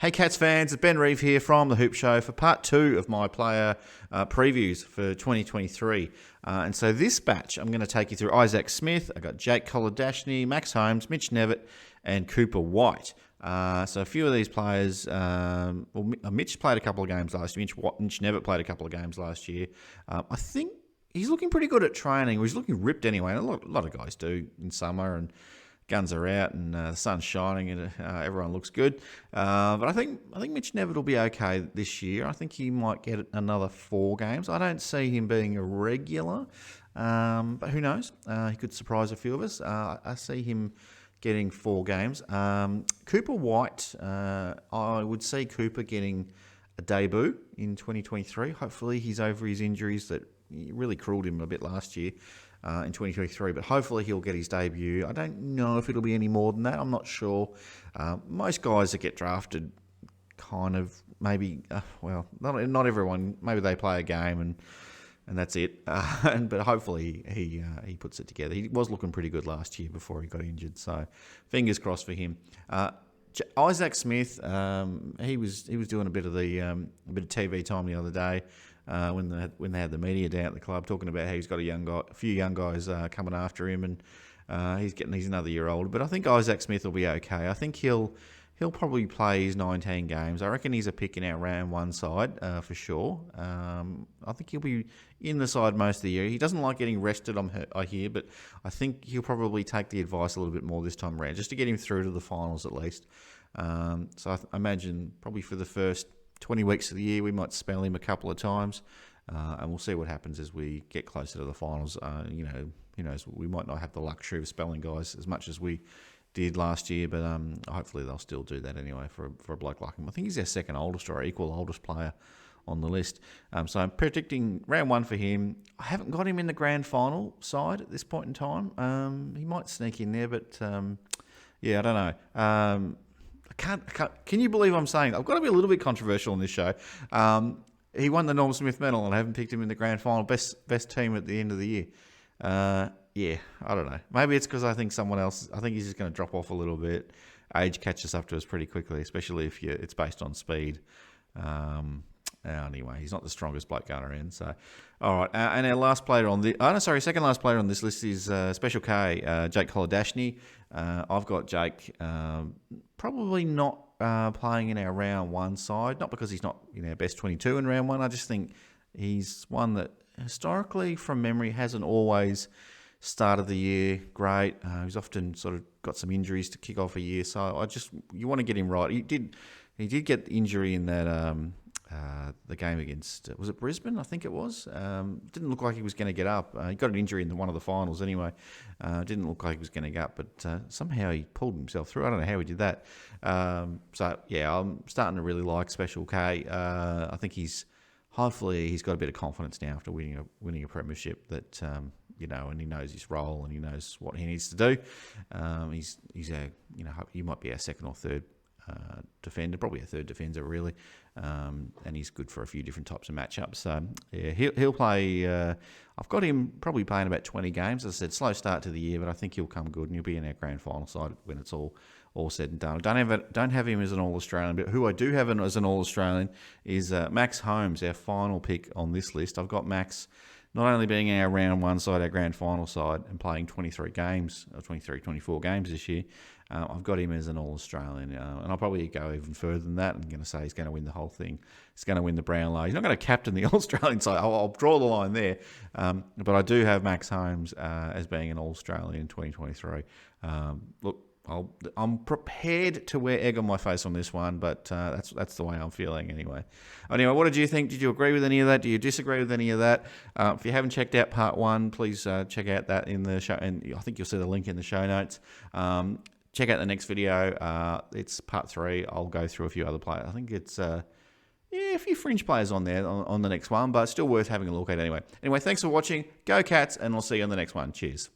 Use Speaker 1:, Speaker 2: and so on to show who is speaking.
Speaker 1: Hey Cats fans, it's Ben Reeve here from The Hoop Show for part 2 of my player previews for 2023. And so this batch, I'm going to take you through Isaac Smith. I've got Jake Kolodjashnij, Max Holmes, Mitch Knevitt, and Cooper Whyte. So a few of these players, Mitch played a couple of games last year. Mitch Knevitt played a couple of games last year. I think he's looking pretty good at training. He's looking ripped anyway. And a lot of guys do in summer, and guns are out and the sun's shining and everyone looks good. But I think Mitch Knevitt will be okay this year. I think he might get another 4 games. I don't see him being a regular, but who knows? He could surprise a few of us. I see him getting 4 games. Cooper Whyte, I would see Cooper getting a debut in 2023. Hopefully he's over his injuries that really cruelled him a bit last year. In 2023, but hopefully he'll get his debut. I don't know if it'll be any more than that. I'm not sure. Most guys that get drafted kind of maybe, not everyone. Maybe they play a game and that's it. But hopefully he puts it together. He was looking pretty good last year before he got injured, so fingers crossed for him. Isaac Smith, he was doing a bit of TV time the other day. When they had the media down at the club talking about how he's got a few young guys coming after him, and he's another year older. But I think Isaac Smith will be okay. I think he'll probably play his 19 games. I reckon he's a pick in our round 1 side for sure. I think he'll be in the side most of the year. He doesn't like getting rested, I hear, but I think he'll probably take the advice a little bit more this time around, just to get him through to the finals at least. So I imagine probably for the first 20 weeks of the year, we might spell him a couple of times, and we'll see what happens as we get closer to the finals. Who knows? We might not have the luxury of spelling guys as much as we did last year, but hopefully they'll still do that anyway for a bloke like him. I think he's our second oldest or equal oldest player on the list. So I'm predicting round 1 for him. I haven't got him in the grand final side at this point in time. He might sneak in there, but I don't know. Can you believe I'm saying that? I've got to be a little bit controversial on this show. He won the Norm Smith medal, and I haven't picked him in the grand final. Best team at the end of the year. I don't know. Maybe it's because I think he's just going to drop off a little bit. Age catches up to us pretty quickly, especially if it's based on speed. Anyway, he's not the strongest bloke going around. So, all right. And our second last player on this list is Special K, Jake Kolodjashnij. I've got Jake probably not playing in our round 1 side, not because he's not in our best 22 in round 1. I just think he's one that historically, from memory, hasn't always started the year great. He's often sort of got some injuries to kick off a year, so you want to get him right. He did get the injury in that the game against, was it Brisbane? I think it was. Didn't look like he was going to get up. He got an injury in one of the finals anyway. Didn't look like he was going to get up, but somehow he pulled himself through. I don't know how he did that. I'm starting to really like Special K. I think hopefully he's got a bit of confidence now after winning a premiership that and he knows his role and he knows what he needs to do. He might be our second or third defender, probably a third defender really, and he's good for a few different types of matchups. So yeah, he'll play. I've got him probably playing about 20 games. As I said, slow start to the year, but I think he'll come good and he'll be in our grand final side when it's all said and done. Don't have him as an All-Australian, but who I do have as an All-Australian is Max Holmes, our final pick on this list. I've got Max not only being our round 1 side, our grand final side, and playing 24 games this year. I've got him as an All-Australian, and I'll probably go even further than that. I'm going to say he's going to win the whole thing. He's going to win the Brownlow. He's not going to captain the All-Australian side. I'll draw the line there. But I do have Max Holmes as being an All-Australian in 2023. Look, I'm prepared to wear egg on my face on this one, but that's the way I'm feeling anyway. Anyway, what did you think? Did you agree with any of that? Do you disagree with any of that? If you haven't checked out part 1, please check out that in the show, and I think you'll see the link in the show notes. Check out the next video. It's part 3. I'll go through a few other players. I think it's a few fringe players on there on the next one, but still worth having a look at anyway. Anyway, thanks for watching. Go Cats, and I'll see you on the next one. Cheers.